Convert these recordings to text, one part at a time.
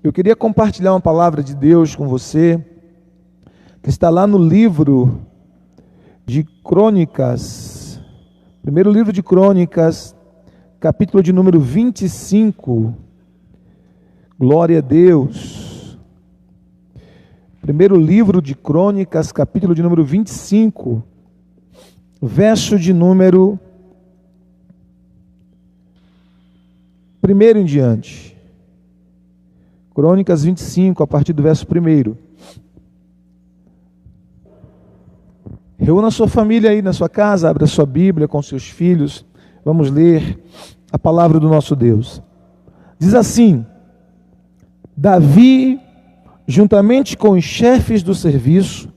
Eu queria compartilhar uma palavra de Deus com você, que está lá no livro de Crônicas, primeiro livro de Crônicas, capítulo de número 25, glória a Deus. Primeiro livro de Crônicas, capítulo de número 25, verso de número 1 em diante. Crônicas 25, a partir do verso 1. Reúna a sua família aí na sua casa, abra a sua Bíblia com seus filhos. Vamos ler a palavra do nosso Deus. Diz assim: Davi, juntamente com os chefes do serviço,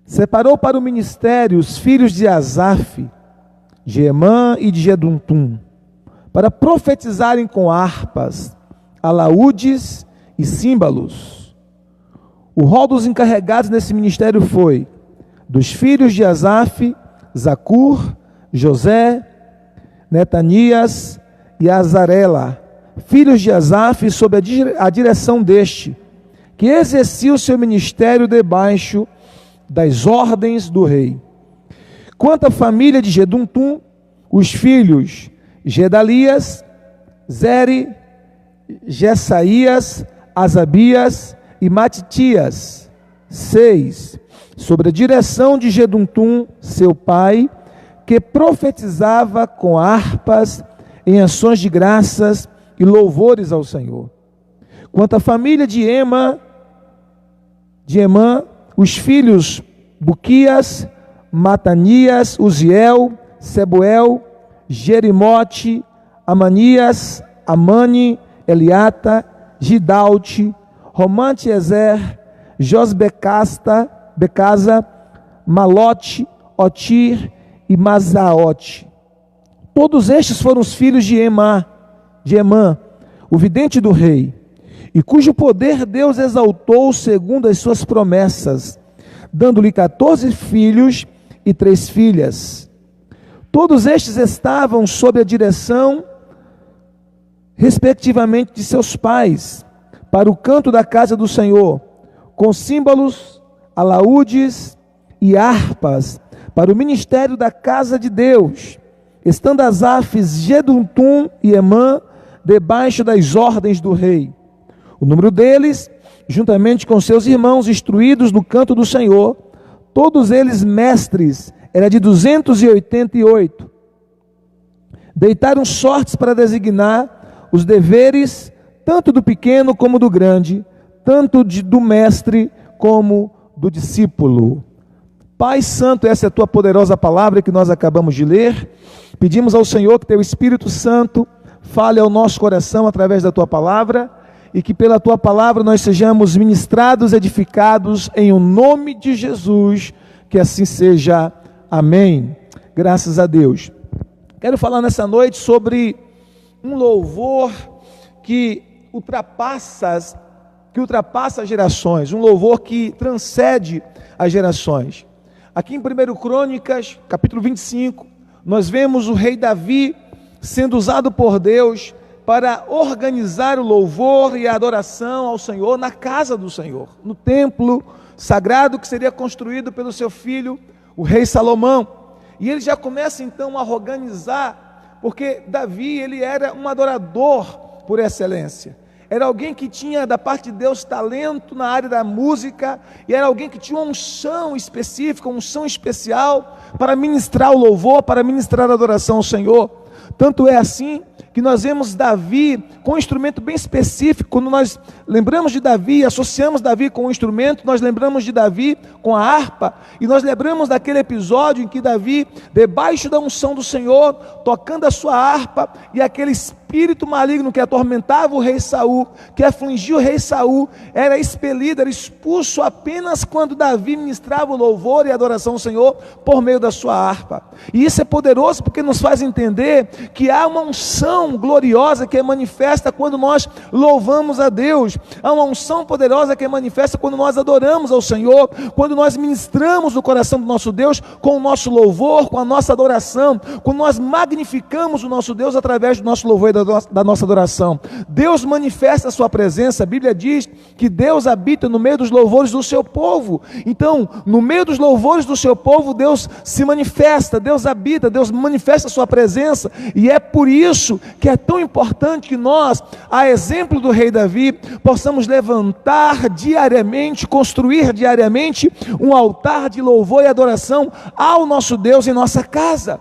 separou para o ministério os filhos de Asaf, de Emã e de Jedutum, para profetizarem com harpas, alaúdes e símbolos. O rol dos encarregados nesse ministério foi: dos filhos de Asaf, Zacur, José, Netanias e Azarela, filhos de Asaf, sob a direção deste, que exercia o seu ministério debaixo das ordens do rei. Quanto à família de Jedutum, os filhos Gedalias, Zeri, Jessaías, Asabias e Matitias. 6. Sobre a direção de Jedutum, seu pai, que profetizava com harpas em ações de graças e louvores ao Senhor. Quanto à família de Emã, os filhos Buquias, Matanias, Uziel, Sebuel, Jerimote, Amanias, Amani, Eliata, Gidalte, Romante-Ezer, Josbecasa, Malote, Otir e Mazaote. Todos estes foram os filhos de Emã, o vidente do rei, e cujo poder Deus exaltou segundo as suas promessas, dando-lhe 14 filhos e 3 filhas. Todos estes estavam sob a direção, respectivamente, de seus pais, para o canto da casa do Senhor, com símbolos, alaúdes e harpas, para o ministério da casa de Deus, estando Asaf, Jedutum e Emã debaixo das ordens do rei. O número deles, juntamente com seus irmãos instruídos no canto do Senhor, todos eles mestres, era de 288. Deitaram sortes para designar os deveres, tanto do pequeno como do grande, tanto do mestre como do discípulo. Pai Santo, essa é a tua poderosa palavra que nós acabamos de ler. Pedimos ao Senhor que teu Espírito Santo fale ao nosso coração através da tua palavra, e que pela tua palavra nós sejamos ministrados, edificados em o nome de Jesus, que assim seja. Amém. Graças a Deus. Quero falar nessa noite sobre um louvor que ultrapassa as gerações, um louvor que transcende as gerações. Aqui em 1 Crônicas, capítulo 25, nós vemos o rei Davi sendo usado por Deus para organizar o louvor e a adoração ao Senhor na casa do Senhor, no templo sagrado que seria construído pelo seu filho, o rei Salomão. E ele já começa então a organizar, porque Davi, ele era um adorador por excelência. Era alguém que tinha da parte de Deus talento na área da música, e era alguém que tinha uma unção específica, uma unção especial para ministrar o louvor, para ministrar a adoração ao Senhor. Tanto é assim que nós vemos Davi com um instrumento bem específico. Quando nós lembramos de Davi, associamos Davi com um instrumento, nós lembramos de Davi com a harpa, e nós lembramos daquele episódio em que Davi, debaixo da unção do Senhor, tocando a sua harpa, e aquele espírito maligno que atormentava o rei Saul, que afligia o rei Saul, era expelido, era expulso apenas quando Davi ministrava o louvor e a adoração ao Senhor por meio da sua harpa. E isso é poderoso porque nos faz entender que há uma unção gloriosa que é manifesta quando nós louvamos a Deus. Há uma unção poderosa que é manifesta quando nós adoramos ao Senhor, quando nós ministramos o coração do nosso Deus com o nosso louvor, com a nossa adoração, quando nós magnificamos o nosso Deus através do nosso louvor e da nossa adoração. Deus manifesta a sua presença. A Bíblia diz que Deus habita no meio dos louvores do seu povo. Então, no meio dos louvores do seu povo, Deus se manifesta, Deus habita, Deus manifesta a sua presença. E é por isso que é tão importante que nós, a exemplo do rei Davi, possamos levantar diariamente, construir diariamente um altar de louvor e adoração ao nosso Deus em nossa casa.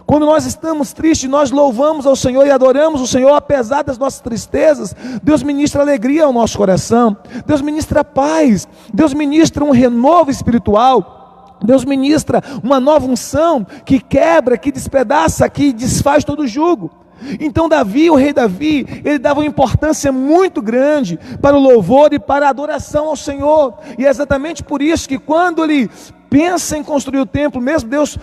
Quando nós estamos tristes, nós louvamos ao Senhor e adoramos o Senhor, apesar das nossas tristezas. Deus ministra alegria ao nosso coração, Deus ministra paz, Deus ministra um renovo espiritual, Deus ministra uma nova unção que quebra, que despedaça, que desfaz todo o jugo. Então Davi, o rei Davi, ele dava uma importância muito grande para o louvor e para a adoração ao Senhor. E é exatamente por isso que quando ele pensa em construir o templo, mesmo Deus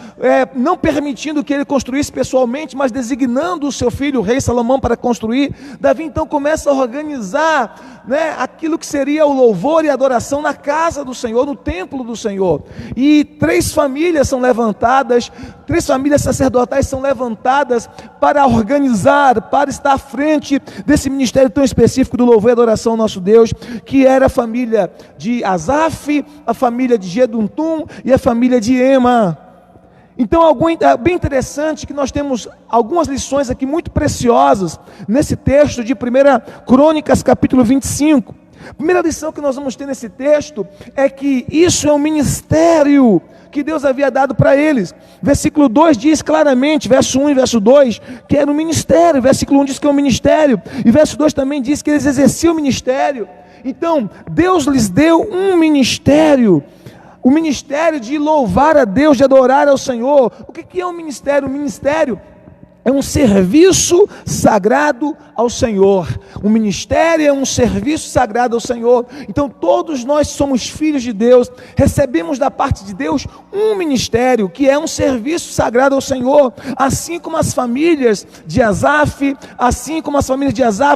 não permitindo que ele construísse pessoalmente, mas designando o seu filho, o rei Salomão, para construir, Davi então começa a organizar, aquilo que seria o louvor e adoração na casa do Senhor, no templo do Senhor. E 3 famílias são levantadas, 3 famílias sacerdotais são levantadas para organizar, para estar à frente desse ministério tão específico do louvor e adoração ao nosso Deus, que era a família de Asaf, a família de Jedutum e a família de Ema. Então é bem interessante que nós temos algumas lições aqui muito preciosas nesse texto de 1 Crônicas capítulo 25. A primeira lição que nós vamos ter nesse texto é que isso é um ministério que Deus havia dado para eles. Versículo 2 diz claramente, verso 1 e verso 2, que era um ministério. Versículo 1 diz que é um ministério, e verso 2 também diz que eles exerciam o ministério. Então Deus lhes deu um ministério, o ministério de louvar a Deus, de adorar ao Senhor. O que é um ministério? Um ministério é um serviço sagrado ao Senhor. O ministério é um serviço sagrado ao Senhor. Então todos nós somos filhos de Deus, recebemos da parte de Deus um ministério, que é um serviço sagrado ao Senhor. Assim como as famílias de Asaf,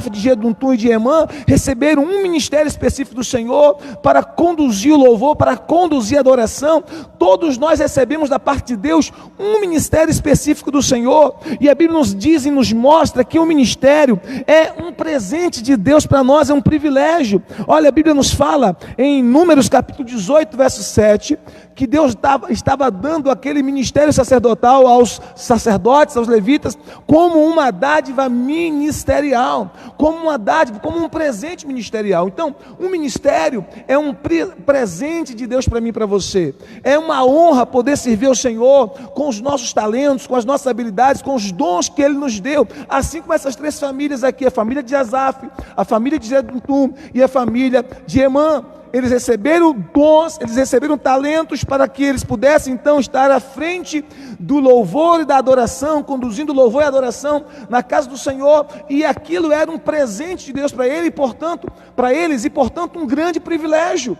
de Jedutum e de Emã, receberam um ministério específico do Senhor, para conduzir o louvor, para conduzir a adoração. Todos nós recebemos da parte de Deus um ministério específico do Senhor. E a Bíblia nos diz e nos mostra que o ministério é um presente de Deus para nós, é um privilégio. Olha, a Bíblia nos fala em Números capítulo 18, verso 7, que Deus estava dando aquele ministério sacerdotal aos sacerdotes, aos levitas, como uma dádiva ministerial, como uma dádiva, como um presente ministerial. Então, um ministério é um presente de Deus para mim e para você. É uma honra poder servir ao Senhor com os nossos talentos, com as nossas habilidades, com os dons que Ele nos deu. Assim como essas 3 famílias aqui, a família de Asaf, a família de Jedutum e a família de Emã. Eles receberam dons, eles receberam talentos para que eles pudessem então estar à frente do louvor e da adoração, conduzindo o louvor e a adoração na casa do Senhor, e aquilo era um presente de Deus para eles, e portanto um grande privilégio.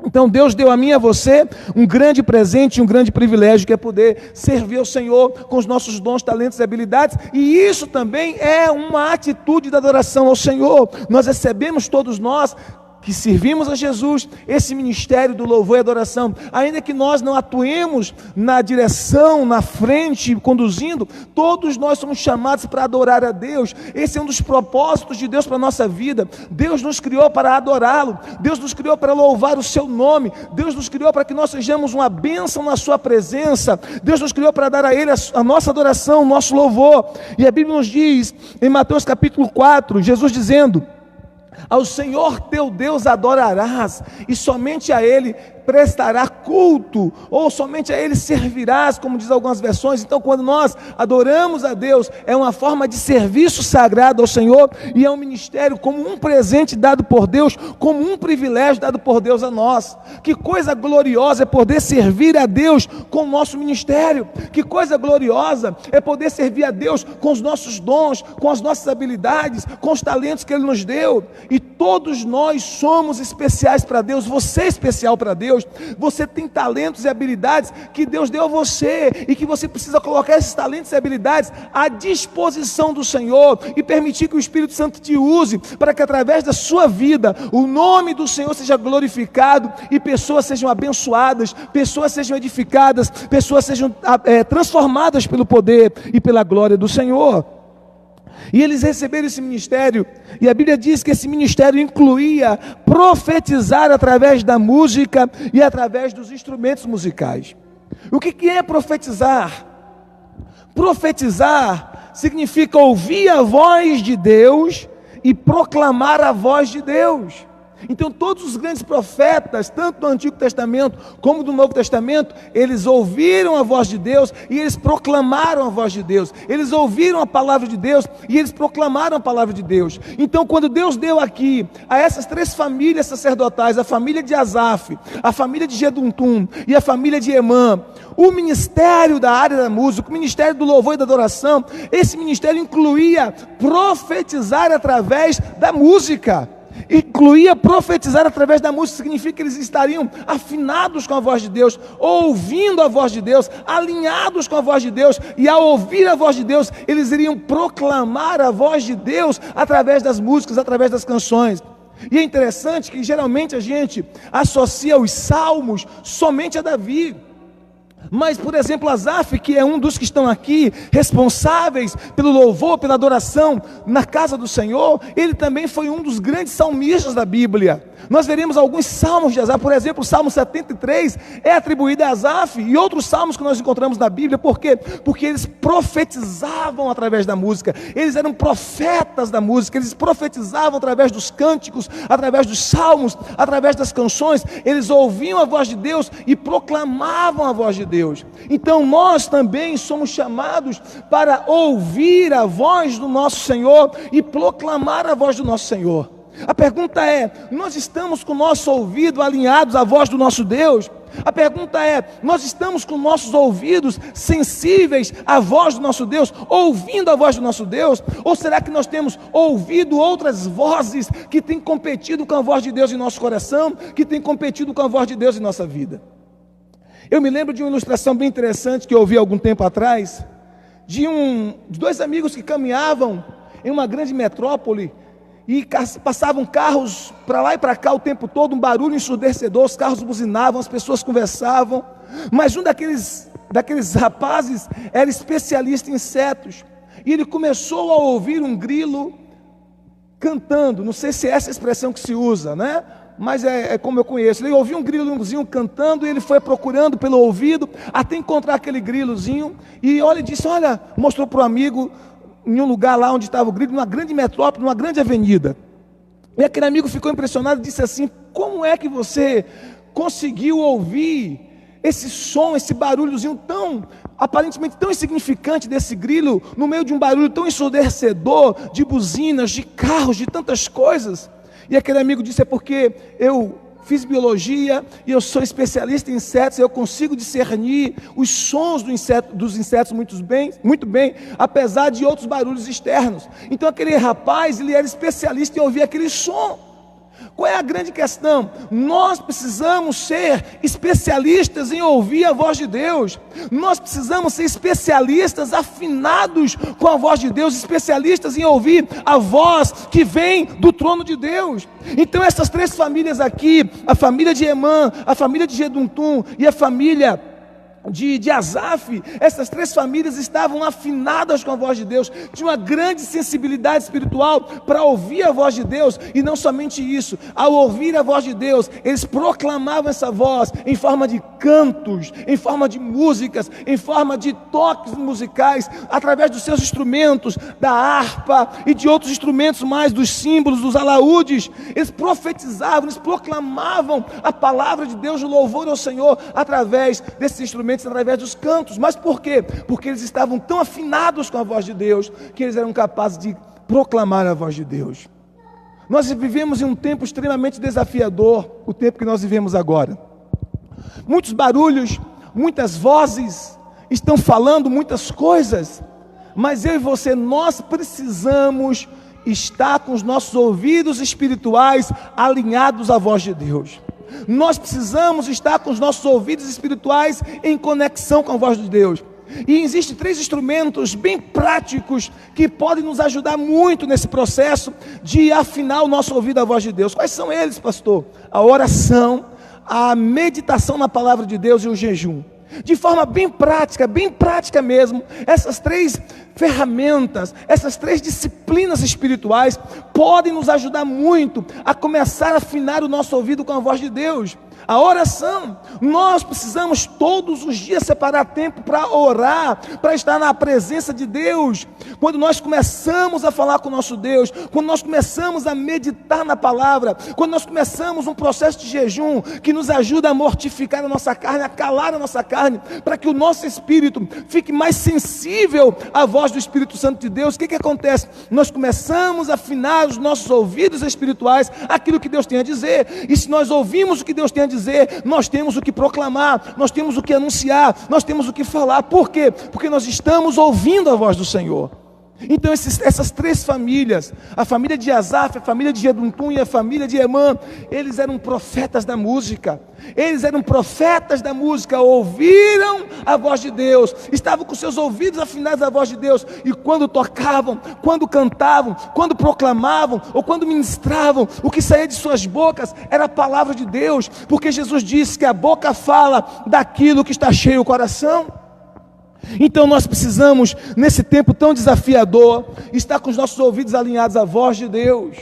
Então Deus deu a mim e a você um grande presente, um grande privilégio, que é poder servir ao Senhor com os nossos dons, talentos e habilidades. E isso também é uma atitude de adoração ao Senhor. Nós recebemos, todos nós que servimos a Jesus, esse ministério do louvor e adoração. Ainda que nós não atuemos na direção, na frente, conduzindo, todos nós somos chamados para adorar a Deus. Esse é um dos propósitos de Deus para a nossa vida. Deus nos criou para adorá-lo, Deus nos criou para louvar o seu nome, Deus nos criou para que nós sejamos uma bênção na sua presença, Deus nos criou para dar a Ele a nossa adoração, o nosso louvor. E a Bíblia nos diz, em Mateus capítulo 4, Jesus dizendo: ao Senhor teu Deus adorarás, e somente a Ele prestará culto, ou somente a Ele servirás, como diz algumas versões. Então, quando nós adoramos a Deus, é uma forma de serviço sagrado ao Senhor, e é um ministério como um presente dado por Deus, como um privilégio dado por Deus a nós. Que coisa gloriosa é poder servir a Deus com o nosso ministério. Que coisa gloriosa é poder servir a Deus com os nossos dons, com as nossas habilidades, com os talentos que Ele nos deu. E todos nós somos especiais para Deus. Você é especial para Deus. Você tem talentos e habilidades que Deus deu a você, e que você precisa colocar esses talentos e habilidades à disposição do Senhor, e permitir que o Espírito Santo te use, para que através da sua vida o nome do Senhor seja glorificado, e pessoas sejam abençoadas, pessoas sejam edificadas, pessoas sejam transformadas pelo poder e pela glória do Senhor. E eles receberam esse ministério, e a Bíblia diz que esse ministério incluía profetizar através da música e através dos instrumentos musicais. O que é profetizar? Profetizar significa ouvir a voz de Deus e proclamar a voz de Deus. Então todos os grandes profetas, tanto do Antigo Testamento como do Novo Testamento, eles ouviram a voz de Deus e eles proclamaram a voz de Deus. Eles ouviram a palavra de Deus e eles proclamaram a palavra de Deus. Então quando Deus deu aqui a essas 3 famílias sacerdotais, a família de Asaf, a família de Jedutum e a família de Emã, o ministério da área da música, o ministério do louvor e da adoração, esse ministério incluía profetizar através da música. Incluía profetizar através da música, significa que eles estariam afinados com a voz de Deus, ouvindo a voz de Deus, alinhados com a voz de Deus, e ao ouvir a voz de Deus, eles iriam proclamar a voz de Deus através das músicas, através das canções. E é interessante que geralmente a gente associa os salmos somente a Davi. Mas, por exemplo, Asaf, que é um dos que estão aqui, responsáveis pelo louvor, pela adoração na casa do Senhor, ele também foi um dos grandes salmistas da Bíblia. Nós veremos alguns salmos de Asaf, por exemplo, o Salmo 73 é atribuído a Asaf, e outros salmos que nós encontramos na Bíblia. Por quê? Porque eles profetizavam através da música, eles eram profetas da música, eles profetizavam através dos cânticos, através dos salmos, através das canções, eles ouviam a voz de Deus e proclamavam a voz de Deus. Então nós também somos chamados para ouvir a voz do nosso Senhor e proclamar a voz do nosso Senhor. A pergunta é: nós estamos com o nosso ouvido alinhados à voz do nosso Deus? A pergunta é: nós estamos com nossos ouvidos sensíveis à voz do nosso Deus, ouvindo a voz do nosso Deus? Ou será que nós temos ouvido outras vozes que têm competido com a voz de Deus em nosso coração, que têm competido com a voz de Deus em nossa vida? Eu me lembro de uma ilustração bem interessante que eu ouvi algum tempo atrás, de 2 amigos que caminhavam em uma grande metrópole, e passavam carros para lá e para cá o tempo todo, um barulho ensurdecedor, os carros buzinavam, as pessoas conversavam, mas um daqueles rapazes era especialista em insetos, e ele começou a ouvir um grilo cantando. Não sei se é essa expressão que se usa, né? Mas é como eu conheço. Ele ouviu um grilozinho cantando, e ele foi procurando pelo ouvido, até encontrar aquele grilozinho, e mostrou para o amigo, em um lugar lá onde estava o grilo, numa grande metrópole, numa grande avenida. E aquele amigo ficou impressionado e disse assim: como é que você conseguiu ouvir esse som, esse barulhozinho aparentemente tão insignificante desse grilo, no meio de um barulho tão ensurdecedor, de buzinas, de carros, de tantas coisas? E aquele amigo disse: é porque eu fiz biologia e eu sou especialista em insetos, eu consigo discernir os sons dos insetos muito bem, apesar de outros barulhos externos. Então aquele rapaz, ele era especialista em ouvir aquele som. Qual é a grande questão? Nós precisamos ser especialistas em ouvir a voz de Deus. Nós precisamos ser especialistas, afinados com a voz de Deus, especialistas em ouvir a voz que vem do trono de Deus. Então essas 3 famílias aqui, a família de Emã, a família de Jedutum e a família de Asaf, essas 3 famílias estavam afinadas com a voz de Deus, tinham uma grande sensibilidade espiritual para ouvir a voz de Deus. E não somente isso, ao ouvir a voz de Deus, eles proclamavam essa voz em forma de cantos, em forma de músicas, em forma de toques musicais, através dos seus instrumentos, da harpa e de outros instrumentos mais, dos símbolos, dos alaúdes. Eles profetizavam, eles proclamavam a palavra de Deus, o louvor ao Senhor, através desses instrumentos, através dos cantos. Mas por quê? Porque eles estavam tão afinados com a voz de Deus, que eles eram capazes de proclamar a voz de Deus. Nós vivemos em um tempo extremamente desafiador, o tempo que nós vivemos agora. Muitos barulhos, muitas vozes estão falando muitas coisas, mas eu e você, nós precisamos estar com os nossos ouvidos espirituais alinhados à voz de Deus. Nós precisamos estar com os nossos ouvidos espirituais em conexão com a voz de Deus. E existem 3 instrumentos bem práticos que podem nos ajudar muito nesse processo de afinar o nosso ouvido à voz de Deus. Quais são eles, pastor? A oração, a meditação na palavra de Deus e o jejum. De forma bem prática mesmo, essas 3 ferramentas, essas 3 disciplinas espirituais podem nos ajudar muito a começar a afinar o nosso ouvido com a voz de Deus. A oração, nós precisamos todos os dias separar tempo para orar, para estar na presença de Deus. Quando nós começamos a falar com o nosso Deus, quando nós começamos a meditar na palavra, quando nós começamos um processo de jejum que nos ajuda a mortificar a nossa carne, a calar a nossa carne, para que o nosso espírito fique mais sensível à voz do Espírito Santo de Deus, o que acontece? Nós começamos a afinar os nossos ouvidos espirituais, aquilo que Deus tem a dizer, e se nós ouvimos o que Deus tem a dizer, nós temos o que proclamar, nós temos o que anunciar, nós temos o que falar. Por quê? Porque nós estamos ouvindo a voz do Senhor. Então essas 3 famílias, a família de Asaf, a família de Jedutum e a família de Emã, eles eram profetas da música. Eles eram profetas da música, ouviram a voz de Deus, estavam com seus ouvidos afinados à voz de Deus, e quando tocavam, quando cantavam, quando proclamavam, ou quando ministravam, o que saía de suas bocas era a palavra de Deus, porque Jesus disse que a boca fala daquilo que está cheio o coração. Então nós precisamos, nesse tempo tão desafiador, estar com os nossos ouvidos alinhados à voz de Deus,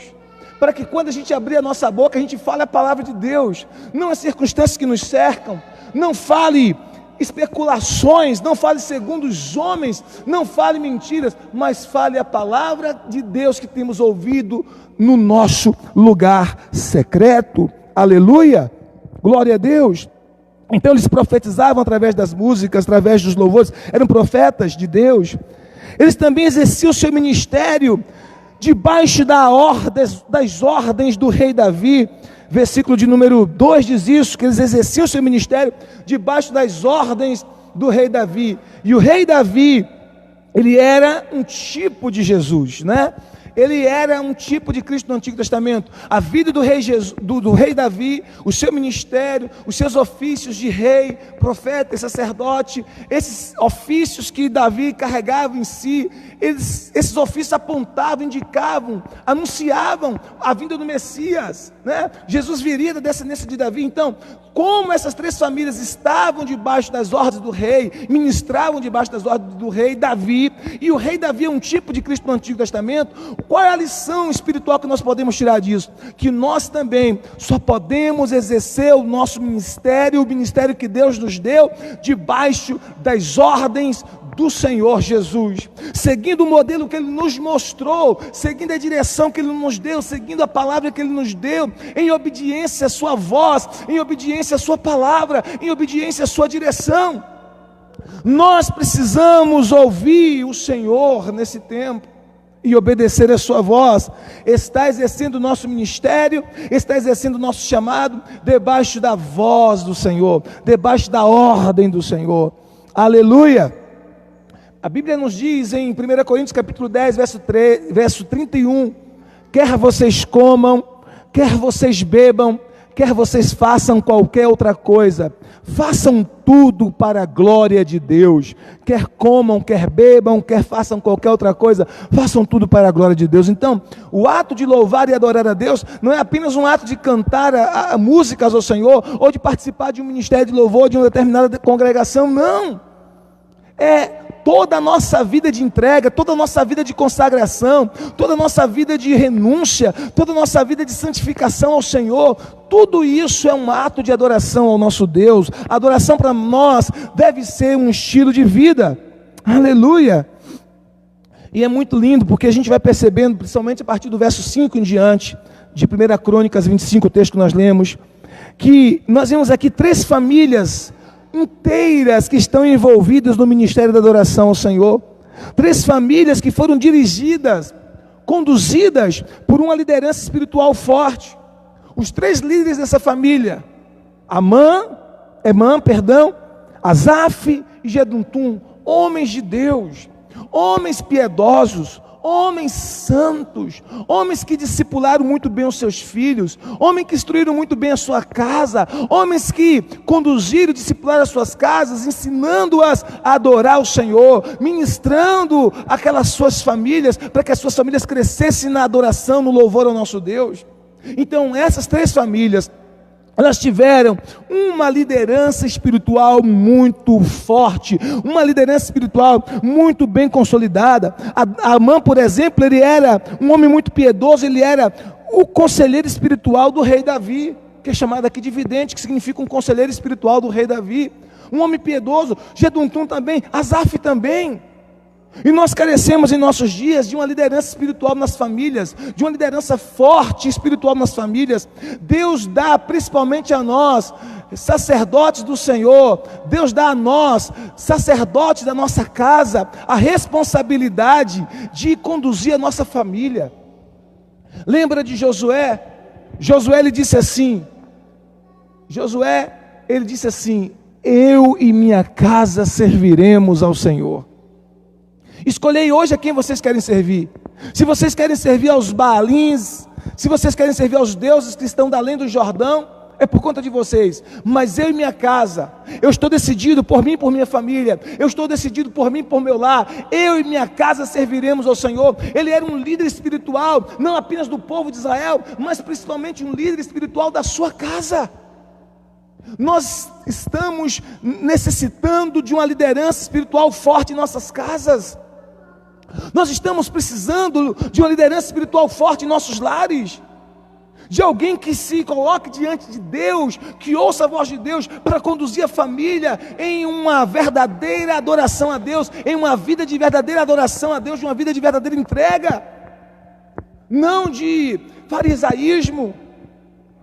para que quando a gente abrir a nossa boca, a gente fale a palavra de Deus, não as circunstâncias que nos cercam, não fale especulações, não fale segundo os homens, não fale mentiras, mas fale a palavra de Deus que temos ouvido no nosso lugar secreto. Aleluia, glória a Deus. Então eles profetizavam através das músicas, através dos louvores, eram profetas de Deus. Eles também exerciam o seu ministério debaixo das ordens do rei Davi. Versículo de número 2 diz isso, que eles exerciam o seu ministério debaixo das ordens do rei Davi. E o rei Davi, ele era um tipo de Jesus, né? Ele era um tipo de Cristo no Antigo Testamento. A vida do rei Davi, o seu ministério, os seus ofícios de rei, profeta e sacerdote, esses ofícios que Davi carregava em si, esses ofícios apontavam, indicavam, anunciavam a vinda do Messias, né? Jesus viria da descendência de Davi. Então, como essas 3 famílias estavam debaixo das ordens do rei, ministravam debaixo das ordens do rei Davi, e o rei Davi é um tipo de Cristo no Antigo Testamento, qual é a lição espiritual que nós podemos tirar disso? Que nós também só podemos exercer o nosso ministério, o ministério que Deus nos deu, debaixo das ordens do Senhor Jesus, seguindo o modelo que Ele nos mostrou, seguindo a direção que Ele nos deu, seguindo a palavra que Ele nos deu, em obediência à sua voz, em obediência à sua palavra, em obediência à sua direção. Nós precisamos ouvir o Senhor nesse tempo e obedecer a sua voz. Está exercendo o nosso ministério, está exercendo o nosso chamado debaixo da voz do Senhor, debaixo da ordem do Senhor. Aleluia. A Bíblia nos diz em 1 Coríntios capítulo 10, verso 31, quer vocês comam, quer vocês bebam, quer vocês façam qualquer outra coisa, façam tudo para a glória de Deus. Quer comam, quer bebam, quer façam qualquer outra coisa, façam tudo para a glória de Deus. Então, o ato de louvar e adorar a Deus não é apenas um ato de cantar músicas ao Senhor, ou de participar de um ministério de louvor de uma determinada congregação, não. É toda a nossa vida de entrega, toda a nossa vida de consagração, toda a nossa vida de renúncia, toda a nossa vida de santificação ao Senhor, tudo isso é um ato de adoração ao nosso Deus. A adoração para nós deve ser um estilo de vida. Aleluia! E é muito lindo, porque a gente vai percebendo, principalmente a partir do verso 5 em diante, de 1 Crônicas 25, o texto que nós lemos, que nós vemos aqui 3 famílias inteiras que estão envolvidas no ministério da adoração ao Senhor. 3 famílias que foram dirigidas, conduzidas por uma liderança espiritual forte. Os 3 líderes dessa família, Emã, Asaf e Jedutum, homens de Deus, homens piedosos, homens santos, homens que discipularam muito bem os seus filhos, homens que instruíram muito bem a sua casa, homens que conduziram e discipularam as suas casas, ensinando-as a adorar o Senhor, ministrando aquelas suas famílias, para que as suas famílias crescessem na adoração, no louvor ao nosso Deus. Então essas 3 famílias elas tiveram uma liderança espiritual muito forte, uma liderança espiritual muito bem consolidada. Amã, por exemplo, ele era um homem muito piedoso, ele era o conselheiro espiritual do rei Davi, que é chamado aqui de vidente, que significa um conselheiro espiritual do rei Davi. Um homem piedoso. Jedutum também, Asaf também. E nós carecemos em nossos dias de uma liderança espiritual nas famílias, de uma liderança forte espiritual nas famílias. Deus dá principalmente a nós, sacerdotes do Senhor, Deus dá a nós, sacerdotes da nossa casa, a responsabilidade de conduzir a nossa família. Lembra de Josué? Josué ele disse assim, eu e minha casa serviremos ao Senhor. Escolhei hoje a quem vocês querem servir. Se vocês querem servir aos Baalins, se vocês querem servir aos deuses que estão da além do Jordão, é por conta de vocês. Mas eu e minha casa, eu estou decidido por mim e por minha família, eu estou decidido por mim e por meu lar, eu e minha casa serviremos ao Senhor. Ele era um líder espiritual, não apenas do povo de Israel, mas principalmente um líder espiritual da sua casa. Nós estamos necessitando de uma liderança espiritual forte em nossas casas. Nós estamos precisando de uma liderança espiritual forte em nossos lares, de alguém que se coloque diante de Deus, que ouça a voz de Deus para conduzir a família em uma verdadeira adoração a Deus, em uma vida de verdadeira adoração a Deus, de uma vida de verdadeira entrega, não de farisaísmo,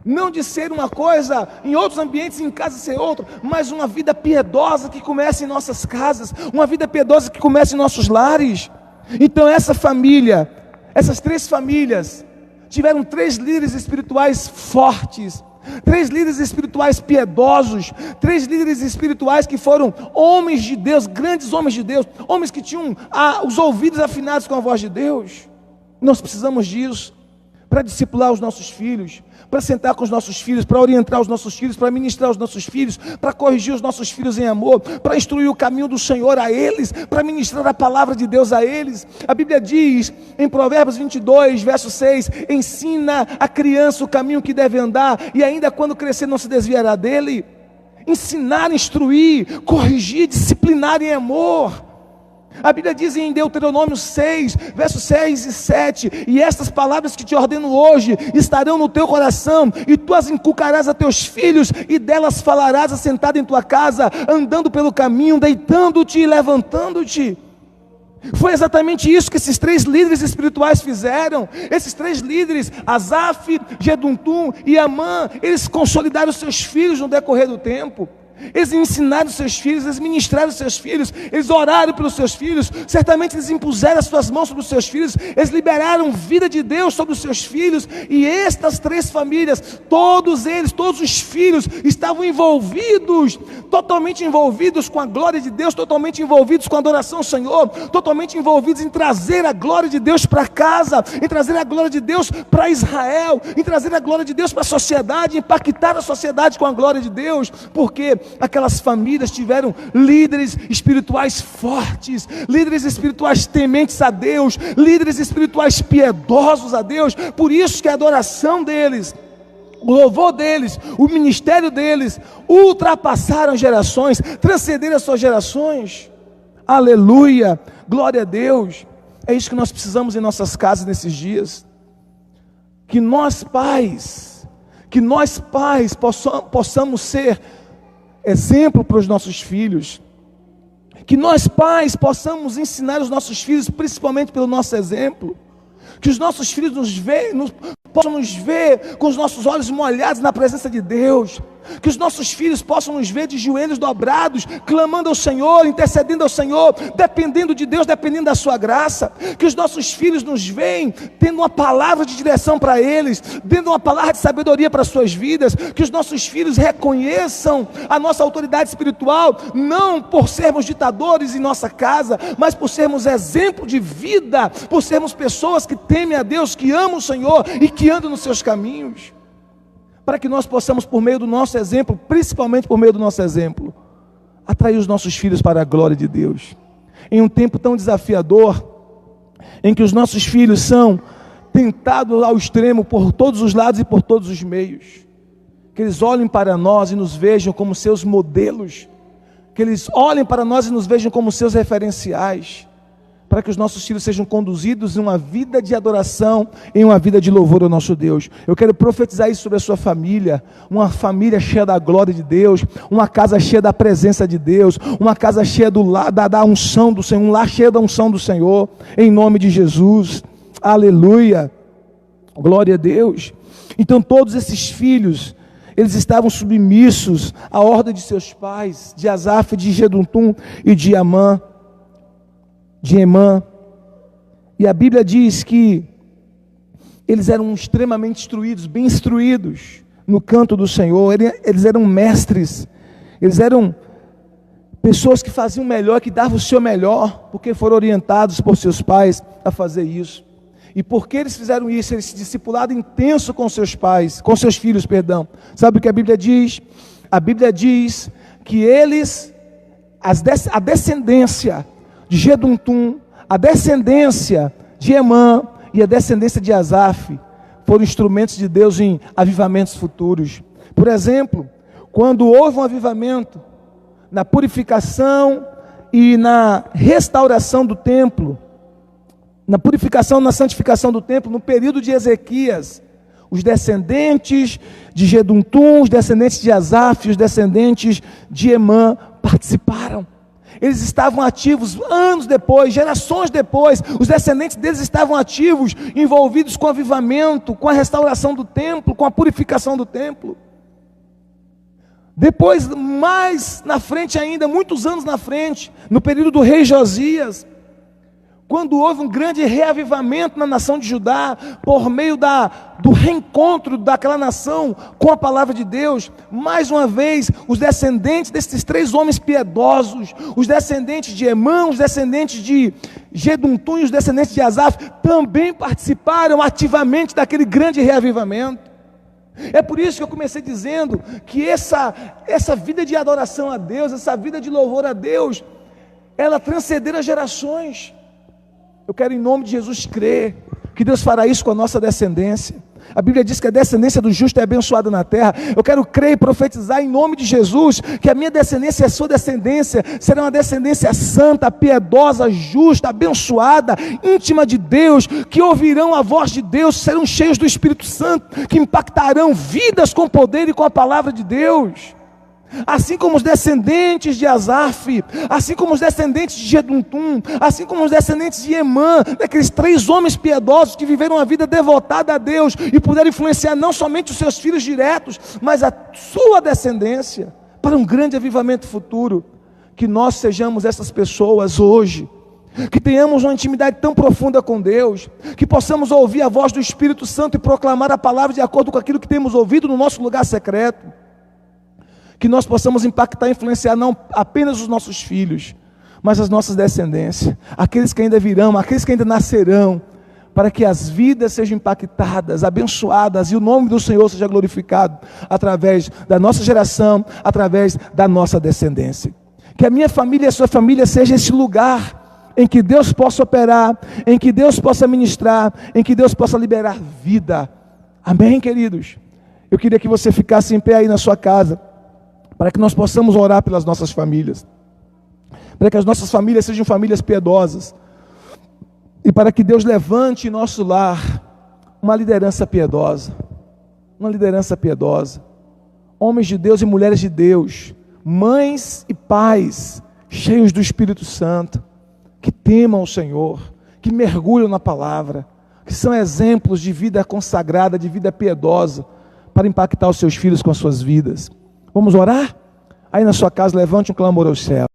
não de ser uma coisa em outros ambientes, em casa ser outra, mas uma vida piedosa que começa em nossas casas, uma vida piedosa que começa em nossos lares. Então essa família, essas três famílias, tiveram três líderes espirituais fortes, três líderes espirituais piedosos, três líderes espirituais que foram homens de Deus, grandes homens de Deus, homens que tinham os ouvidos afinados com a voz de Deus. Nós precisamos disso para discipular os nossos filhos, para sentar com os nossos filhos, para orientar os nossos filhos, para ministrar os nossos filhos, para corrigir os nossos filhos em amor, para instruir o caminho do Senhor a eles, para ministrar a palavra de Deus a eles. A Bíblia diz em Provérbios 22, verso 6, ensina a criança o caminho que deve andar, e ainda quando crescer não se desviará dele. Ensinar, instruir, corrigir, disciplinar em amor. A Bíblia diz em Deuteronômio 6, versos 6 e 7, e estas palavras que te ordeno hoje estarão no teu coração, e tu as inculcarás a teus filhos, e delas falarás assentado em tua casa, andando pelo caminho, deitando-te e levantando-te. Foi exatamente isso que esses três líderes espirituais fizeram. Esses três líderes, Asaf, Jedutum e Amã, eles consolidaram seus filhos no decorrer do tempo. Eles ensinaram seus filhos, eles ministraram seus filhos, eles oraram pelos seus filhos, certamente eles impuseram as suas mãos sobre os seus filhos, eles liberaram vida de Deus sobre os seus filhos, e estas três famílias, todos eles, todos os filhos, estavam envolvidos, totalmente envolvidos com a glória de Deus, totalmente envolvidos com a adoração ao Senhor, totalmente envolvidos em trazer a glória de Deus para casa, em trazer a glória de Deus para Israel, em trazer a glória de Deus para a sociedade, impactar a sociedade com a glória de Deus, porque aquelas famílias tiveram líderes espirituais fortes, líderes espirituais tementes a Deus, líderes espirituais piedosos a Deus. Por isso que a adoração deles, o louvor deles, o ministério deles ultrapassaram gerações, transcenderam as suas gerações. Aleluia, glória a Deus. É isso que nós precisamos em nossas casas nesses dias. Que nós pais possamos ser exemplo para os nossos filhos, que nós pais possamos ensinar os nossos filhos, principalmente pelo nosso exemplo, que os nossos filhos possam nos ver com os nossos olhos molhados na presença de Deus, que os nossos filhos possam nos ver de joelhos dobrados, clamando ao Senhor, intercedendo ao Senhor, dependendo de Deus, dependendo da sua graça, que os nossos filhos nos veem tendo uma palavra de direção para eles, tendo uma palavra de sabedoria para as suas vidas, que os nossos filhos reconheçam a nossa autoridade espiritual, não por sermos ditadores em nossa casa, mas por sermos exemplo de vida, por sermos pessoas que temem a Deus, que amam o Senhor e que andam nos seus caminhos, para que nós possamos, por meio do nosso exemplo, principalmente por meio do nosso exemplo, atrair os nossos filhos para a glória de Deus. Em um tempo tão desafiador, em que os nossos filhos são tentados ao extremo por todos os lados e por todos os meios, que eles olhem para nós e nos vejam como seus modelos, que eles olhem para nós e nos vejam como seus referenciais, para que os nossos filhos sejam conduzidos em uma vida de adoração, em uma vida de louvor ao nosso Deus. Eu quero profetizar isso sobre a sua família, uma família cheia da glória de Deus, uma casa cheia da presença de Deus, uma casa cheia da unção do Senhor, um lar cheio da unção do Senhor, em nome de Jesus, aleluia, glória a Deus. Então todos esses filhos, eles estavam submissos à ordem de seus pais, de Asaf, de Jedutum e de Emã. E a Bíblia diz que eles eram extremamente instruídos, bem instruídos no canto do Senhor. Eles eram mestres, eles eram pessoas que faziam o melhor, que davam o seu melhor, porque foram orientados por seus pais a fazer isso. E porque eles fizeram isso, eles se discipularam intenso com seus pais, com seus filhos, perdão. Sabe o que a Bíblia diz? A Bíblia diz que eles, a descendência de Jedutum, a descendência de Emã e a descendência de Asaf foram instrumentos de Deus em avivamentos futuros. Por exemplo, quando houve um avivamento na purificação e na restauração do templo, na purificação e na santificação do templo, no período de Ezequias, os descendentes de Jedutum, os descendentes de Asaf, os descendentes de Emã participaram. Eles estavam ativos anos depois, gerações depois, os descendentes deles estavam ativos, envolvidos com o avivamento, com a restauração do templo, com a purificação do templo. Depois, mais na frente ainda, muitos anos na frente, no período do rei Josias, quando houve um grande reavivamento na nação de Judá, por meio do reencontro daquela nação com a palavra de Deus, mais uma vez, os descendentes desses três homens piedosos, os descendentes de Emã, os descendentes de Jedutum e os descendentes de Asaf, também participaram ativamente daquele grande reavivamento. É por isso que eu comecei dizendo que essa vida de adoração a Deus, essa vida de louvor a Deus, ela transcenderá gerações. Eu quero em nome de Jesus crer que Deus fará isso com a nossa descendência. A Bíblia diz que a descendência do justo é abençoada na terra. Eu quero crer e profetizar em nome de Jesus que a minha descendência e a sua descendência será uma descendência santa, piedosa, justa, abençoada, íntima de Deus, que ouvirão a voz de Deus, serão cheios do Espírito Santo, que impactarão vidas com poder e com a palavra de Deus. Assim como os descendentes de Asaf, assim como os descendentes de Jedutum, assim como os descendentes de Emã, daqueles três homens piedosos que viveram uma vida devotada a Deus e puderam influenciar não somente os seus filhos diretos, mas a sua descendência, para um grande avivamento futuro. Que nós sejamos essas pessoas hoje, que tenhamos uma intimidade tão profunda com Deus, que possamos ouvir a voz do Espírito Santo e proclamar a palavra de acordo com aquilo que temos ouvido no nosso lugar secreto. Que nós possamos impactar e influenciar não apenas os nossos filhos, mas as nossas descendências, aqueles que ainda virão, aqueles que ainda nascerão, para que as vidas sejam impactadas, abençoadas, e o nome do Senhor seja glorificado, através da nossa geração, através da nossa descendência. Que a minha família e a sua família seja esse lugar em que Deus possa operar, em que Deus possa ministrar, em que Deus possa liberar vida. Amém, queridos? Eu queria que você ficasse em pé aí na sua casa, para que nós possamos orar pelas nossas famílias, para que as nossas famílias sejam famílias piedosas, e para que Deus levante em nosso lar uma liderança piedosa, homens de Deus e mulheres de Deus, mães e pais, cheios do Espírito Santo, que temam o Senhor, que mergulham na palavra, que são exemplos de vida consagrada, de vida piedosa, para impactar os seus filhos com as suas vidas. Vamos orar? Aí na sua casa, levante um clamor aos céus.